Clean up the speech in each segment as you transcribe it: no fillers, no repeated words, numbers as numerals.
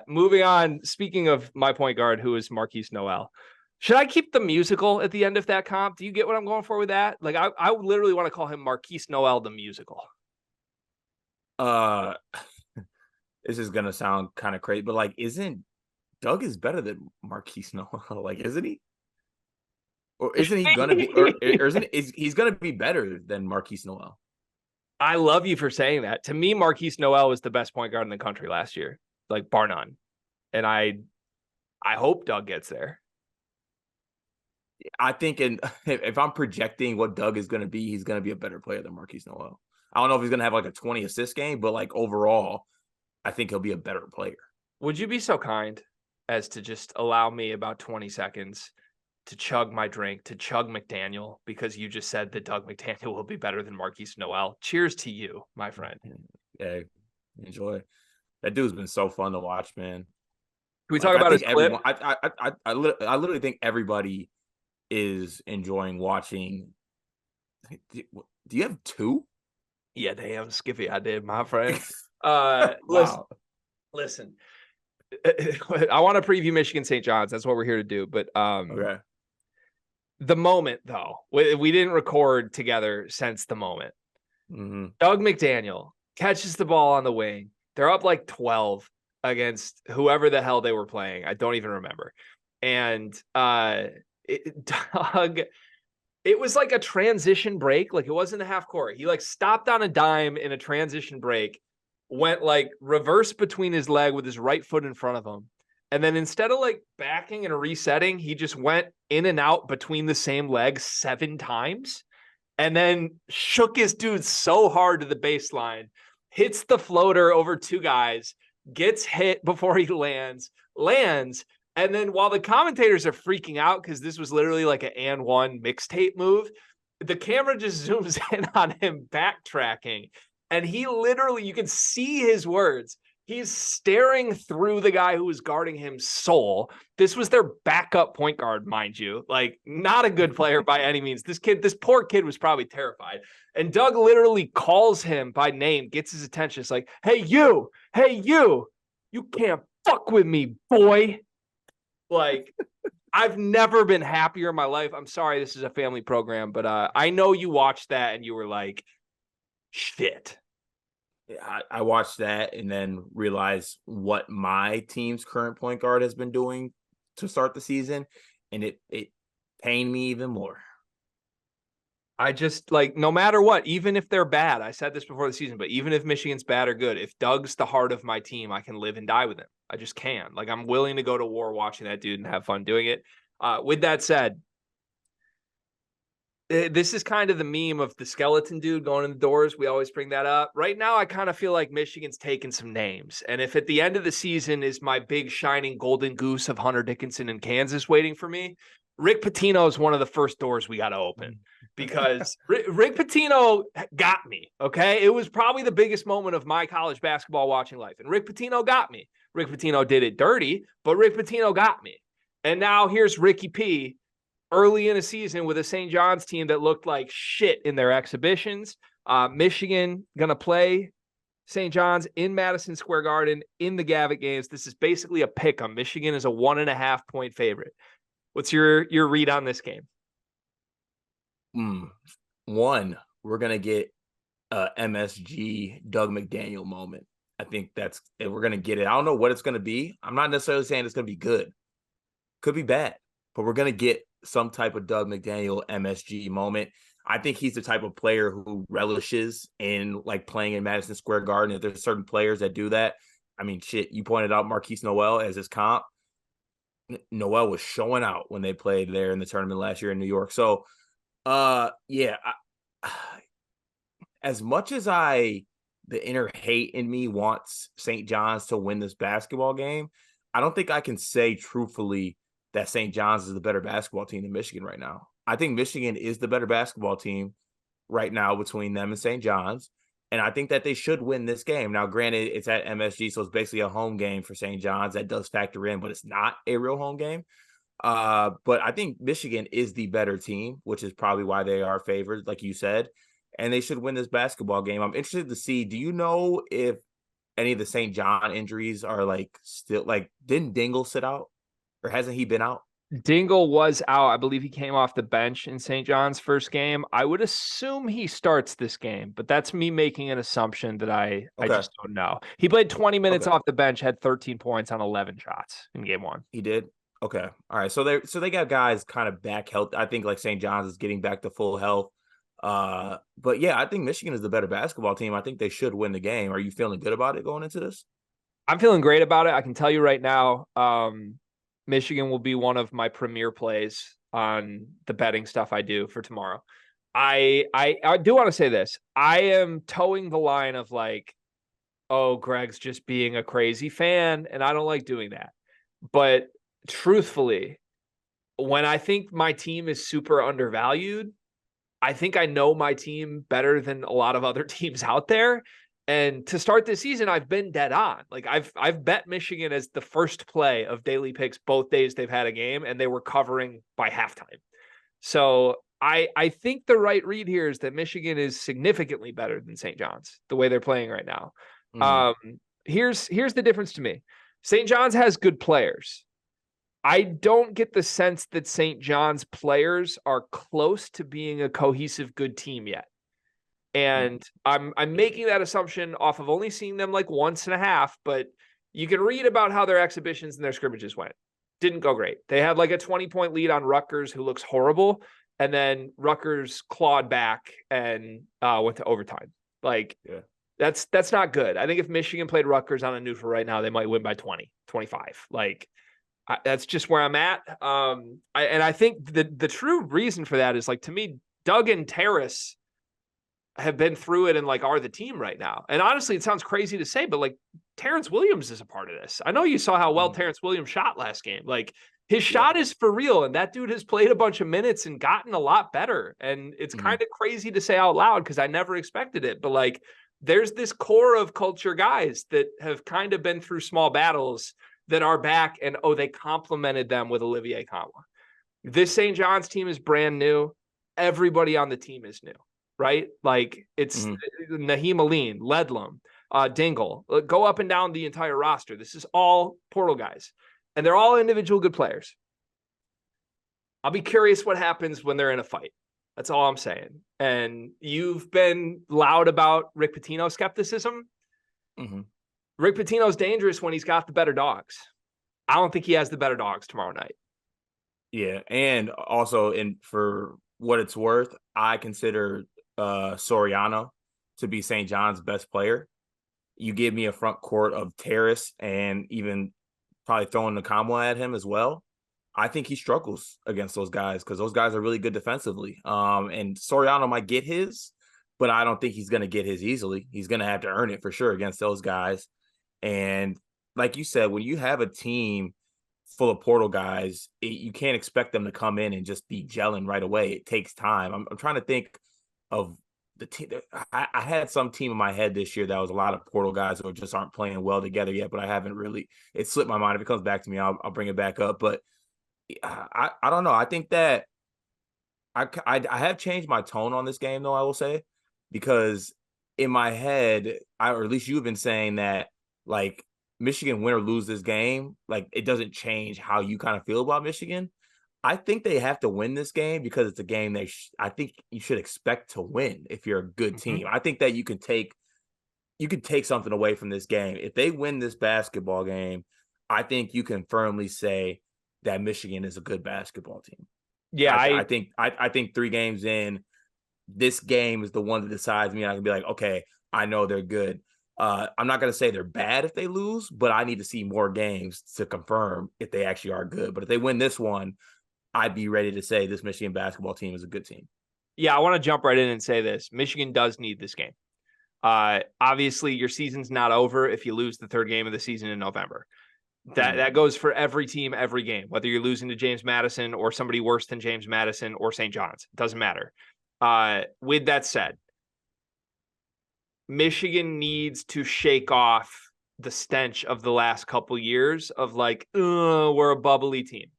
Moving on. Speaking of my point guard, who is Marquise Noel. Should I keep the musical at the end of that comp? Do you get what I'm going for with that? Like, I literally want to call him Marquise Noel the musical. Uh, this is gonna sound kind of crazy, but like, isn't Doug is better than Marquise Noel? Like, isn't he? Or isn't he gonna be? Or isn't he's gonna be better than Marquise Noel? I love you for saying that. To me, Marquise Noel was the best point guard in the country last year, like bar none. And I hope Doug gets there. I think, if I'm projecting what Doug is gonna be, he's gonna be a better player than Marquise Noel. I don't know if he's gonna have like a 20 assist game, but like overall, I think he'll be a better player. Would you be so kind as to just allow me about 20 seconds to chug my drink, to chug McDaniel, because you just said that Doug McDaniel will be better than Marquise Noel? Cheers to you, my friend. Yeah, enjoy. That dude's been so fun to watch, man. Can we Like, talk I about his think clip? everyone, I literally think everybody is enjoying watching. Do you have two? Yeah, damn, Skippy, I did, my friend. Wow. Listen. I want to preview Michigan St. John's. That's what we're here to do. But Okay. the moment, though, we didn't record together since the moment. Mm-hmm. Doug McDaniel catches the ball on the wing. They're up like 12 against whoever the hell they were playing. I don't even remember. And Doug, it was like a transition break. Like, it wasn't a half court. He like stopped on a dime in a transition break, went like reverse between his leg with his right foot in front of him. And then instead of like backing and resetting, he just went in and out between the same leg 7 times and then shook his dude so hard to the baseline, hits the floater over 2 guys, gets hit before he lands. And then while the commentators are freaking out because this was literally like an and one mixtape move, the camera just zooms in on him backtracking. And he literally, you can see his words. He's staring through the guy who was guarding him soul. This was their backup point guard, mind you. Like, not a good player by any means. This poor kid was probably terrified. And Doug literally calls him by name, gets his attention. It's like, hey, you, you can't fuck with me, boy. Like, I've never been happier in my life. I'm sorry, this is a family program, but I know you watched that and you were like, shit. I watched that and then realized what my team's current point guard has been doing to start the season, and it pained me even more. I just, like, no matter what, even if they're bad, I said this before the season, but even if Michigan's bad or good, if Doug's the heart of my team, I can live and die with him. I just can. Like, I'm willing to go to war watching that dude and have fun doing it. With that said, this is kind of the meme of the skeleton dude going in the doors. We always bring that up. Right now, I kind of feel like Michigan's taking some names. And if at the end of the season is my big shining golden goose of Hunter Dickinson in Kansas waiting for me, Rick Pitino is one of the first doors we got to open because Rick Pitino got me, okay? It was probably the biggest moment of my college basketball watching life. And Rick Pitino got me. Rick Pitino did it dirty, but Rick Pitino got me. And now here's Ricky P early in a season with a St. John's team that looked like shit in their exhibitions. Michigan going to play St. John's in Madison Square Garden in the Gavitt games. This is basically a pick 'em. Michigan is a 1.5 point favorite. What's your read on this game? One, we're going to get a MSG Doug McDaniel moment. I think we're going to get it. I don't know what it's going to be. I'm not necessarily saying it's going to be good. Could be bad, but we're going to get some type of Doug McDaniel MSG moment. I think he's the type of player who relishes in like playing in Madison Square Garden. If there's certain players that do that, I mean, shit, you pointed out Marquise Noel as his comp. Noel was showing out when they played there in the tournament last year in New York. So, yeah, as much as the inner hate in me wants St. John's to win this basketball game, I don't think I can say truthfully that St. John's is the better basketball team than Michigan right now. I think Michigan is the better basketball team right now between them and St. John's. And I think that they should win this game. Now, granted, it's at MSG, so it's basically a home game for St. John's. That does factor in, but it's not a real home game. But I think Michigan is the better team, which is probably why they are favored, like you said. And they should win this basketball game. I'm interested to see, do you know if any of the St. John injuries are like still like, didn't Dingle sit out or hasn't he been out? Dingle was out. I believe he came off the bench in St. John's first game. I would assume he starts this game, but that's me making an assumption that I Okay. just don't know. He played 20 minutes Okay. off the bench, had 13 points on 11 shots in game one. He did. Okay. All right. So they got guys kind of back health. I think like St. John's is getting back to full health. But yeah, I think Michigan is the better basketball team. I think they should win the game. Are you feeling good about it going into this? I'm feeling great about it. I can tell you right now, Michigan will be one of my premier plays on the betting stuff I do for tomorrow. I do want to say this. I am towing the line of like, oh, Greg's just being a crazy fan, and I don't like doing that. But truthfully, when I think my team is super undervalued, I think I know my team better than a lot of other teams out there. And to start this season, I've been dead on. Like I've bet Michigan as the first play of daily picks both days they've had a game, and they were covering by halftime. So I think the right read here is that Michigan is significantly better than St. John's the way they're playing right now. Mhm. Here's the difference to me. St. John's has good players. I don't get the sense that St. John's players are close to being a cohesive good team yet. And I'm making that assumption off of only seeing them like once and a half, but you can read about how their exhibitions and their scrimmages went. Didn't go great. They had like a 20-point lead on Rutgers, who looks horrible, and then Rutgers clawed back and went to overtime. Like, Yeah. that's not good. I think if Michigan played Rutgers on a neutral right now, they might win by 20, 25. Like, that's just where I'm at. I think the true reason for that is, like, to me, Doug and Terrace have been through it and like are the team right now. And honestly, it sounds crazy to say, but like Terrence Williams is a part of this. I know you saw how well Mhm. Terrence Williams shot last game. Like his Yeah. shot is for real, and that dude has played a bunch of minutes and gotten a lot better. And it's Mhm. kind of crazy to say out loud because I never expected it. But like there's this core of culture guys that have kind of been through small battles that are back, and oh, they complimented them with Olivier Conwa. This St. John's team is brand new. Everybody on the team is new, right? Like it's Mhm. Naheem Aline, Ledlam, Dingle. Go up and down the entire roster. This is all portal guys, and they're all individual good players. I'll be curious what happens when they're in a fight. That's all I'm saying. And you've been loud about Rick Pitino skepticism. Mhm. Rick Pitino's dangerous when he's got the better dogs. I don't think he has the better dogs tomorrow night. Yeah, and also, in for what it's worth, I consider Soriano to be St. John's best player. You give me a front court of Terrace and even probably throwing the combo at him as well. I think he struggles against those guys because those guys are really good defensively. And Soriano might get his, but I don't think he's going to get his easily. He's going to have to earn it for sure against those guys. And like you said, when you have a team full of portal guys, you can't expect them to come in and just be gelling right away. It takes time. I'm trying to think of the team. I had some team in my head this year that was a lot of portal guys who just aren't playing well together yet, but I haven't really. It slipped my mind. If it comes back to me, I'll bring it back up. But I don't know. I think that I have changed my tone on this game, though, I will say, because in my head, or at least you've been saying that, like, Michigan win or lose this game, like, it doesn't change how you kind of feel about Michigan. I think they have to win this game because it's a game I think you should expect to win if you're a good Mm-hmm. team. I think that you can take something away from this game. If they win this basketball game, I think you can firmly say that Michigan is a good basketball team. Yeah, I think 3 games in, this game is the one that decides me. I can be like, okay, I know they're good. I'm not going to say they're bad if they lose, but I need to see more games to confirm if they actually are good. But if they win this one, I'd be ready to say this Michigan basketball team is a good team. I want to jump right in and say this. Michigan does need this game. Obviously, your season's not over if you lose the third game of the season in November. That goes for every team, every game, whether you're losing to James Madison or somebody worse than James Madison or St. John's. It doesn't matter. With that said, Michigan needs to shake off the stench of the last couple years of like, we're a bubbly team.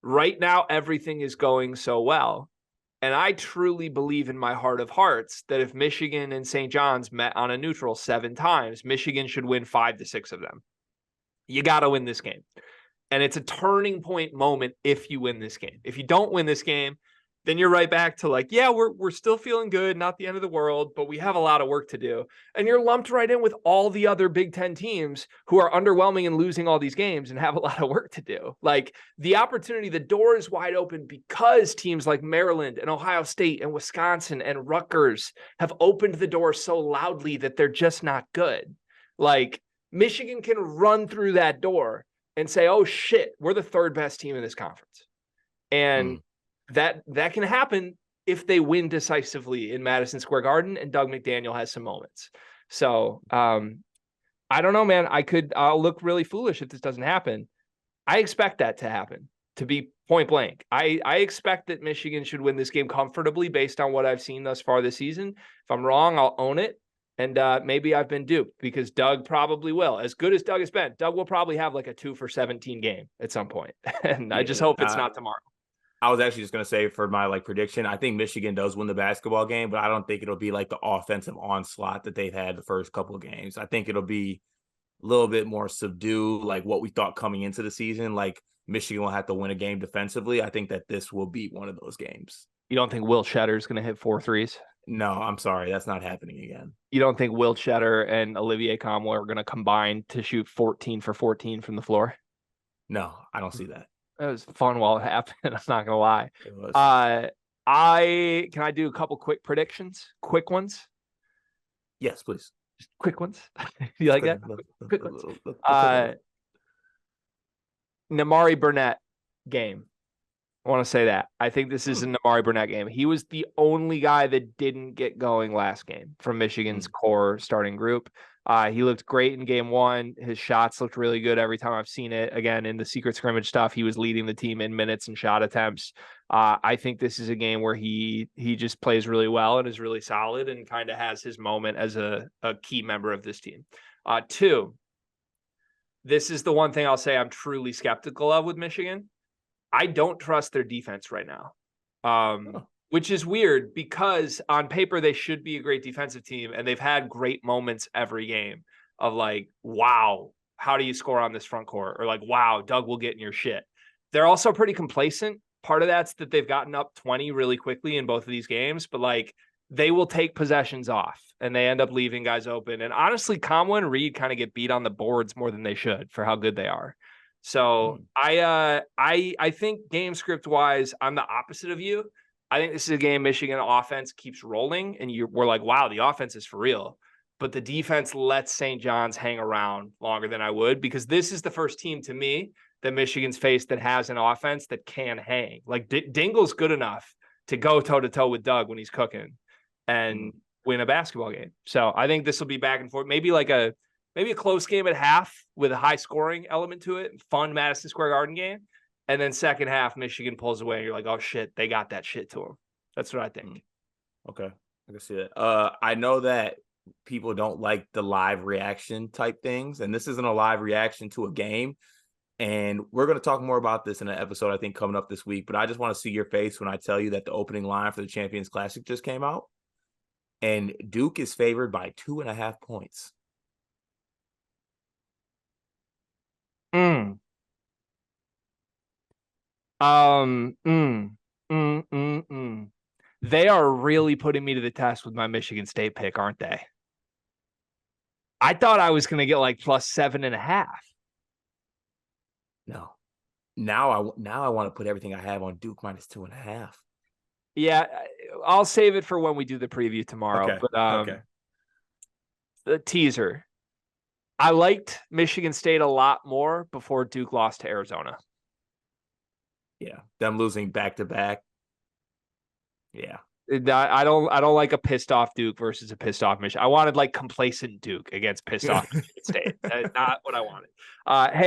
Right now, everything is going so well. And I truly believe in my heart of hearts that if Michigan and St. John's met on a neutral 7 times, Michigan should win 5 to 6 of them. You got to win this game. And it's a turning point moment if you win this game. If you don't win this game, then you're right back to like, yeah, we're still feeling good, not the end of the world, but we have a lot of work to do. And you're lumped right in with all the other Big Ten teams who are underwhelming and losing all these games and have a lot of work to do. Like the opportunity, the door is wide open because teams like Maryland and Ohio State and Wisconsin and Rutgers have opened the door so loudly that they're just not good. Like Michigan can run through that door and say, oh shit, we're the 3rd best team in this conference. And that can happen if they win decisively in Madison Square Garden and Doug McDaniel has some moments. So I don't know, man. I'll look really foolish if this doesn't happen. I expect that to happen, to be point blank. I expect that Michigan should win this game comfortably based on what I've seen thus far this season. If I'm wrong, I'll own it. And maybe I've been duped because Doug probably will. As good as Doug has been, Doug will probably have like a 2 for 17 game at some point. And I just hope it's not tomorrow. I was actually just going to say for my prediction, I think Michigan does win the basketball game, but I don't think it'll be like the offensive onslaught that they've had the first couple of games. I think it'll be a little bit more subdued, like what we thought coming into the season. Like Michigan will have to win a game defensively. I think that this will be one of those games. You don't think Will Shetter is going to hit 4 threes? No, I'm sorry. That's not happening again. You don't think Will Shetter and Olivier Comway are going to combine to shoot 14 for 14 from the floor? No, I don't see that. It was fun while it happened. I'm not gonna lie. It was. Can I do a couple quick predictions? Quick ones? Yes, please. Just quick ones. You like that? Quick ones. Namari Burnett game. I want to say that. I think this is a Namari Burnett game. He was the only guy that didn't get going last game from Michigan's core starting group. He looked great in game 1. His shots looked really good every time I've seen it. Again, in the secret scrimmage stuff, he was leading the team in minutes and shot attempts. I think this is a game where he just plays really well and is really solid and kind of has his moment as a key member of this team. 2, this is the one thing I'll say I'm truly skeptical of with Michigan. I don't trust their defense right now. Which is weird because on paper, they should be a great defensive team. And they've had great moments every game of like, wow, how do you score on this front court? Or like, wow, Doug will get in your shit. They're also pretty complacent. Part of that's that they've gotten up 20 really quickly in both of these games. But like, they will take possessions off and they end up leaving guys open. And honestly, Conway and Reed kind of get beat on the boards more than they should for how good they are. So I think game script wise, I'm the opposite of you. I think this is a game Michigan offense keeps rolling, and we're like, wow, the offense is for real. But the defense lets St. John's hang around longer than I would, because this is the first team to me that Michigan's faced that has an offense that can hang. Like Dingle's good enough to go toe-to-toe with Doug when he's cooking and win a basketball game. So I think this will be back and forth. Maybe a close game at half with a high scoring element to it. Fun Madison Square Garden game. And then second half, Michigan pulls away, and you're like, oh, shit, they got that shit to them. That's what I think. Okay, I can see that. I know that people don't like the live reaction type things, and this isn't a live reaction to a game. And we're going to talk more about this in an episode, I think, coming up this week. But I just want to see your face when I tell you that the opening line for the Champions Classic just came out. And Duke is favored by 2.5 points. They are really putting me to the test with my Michigan State pick, aren't they? I thought I was going to get like plus 7.5. No. Now I want to put everything I have on Duke minus 2.5. Yeah, I'll save it for when we do the preview tomorrow. Okay. But the teaser. I liked Michigan State a lot more before Duke lost to Arizona. Yeah, them losing back-to-back. Yeah. I don't like a pissed off Duke versus a pissed off Michigan. I wanted like complacent Duke against pissed off Michigan State. Not what I wanted. Hey,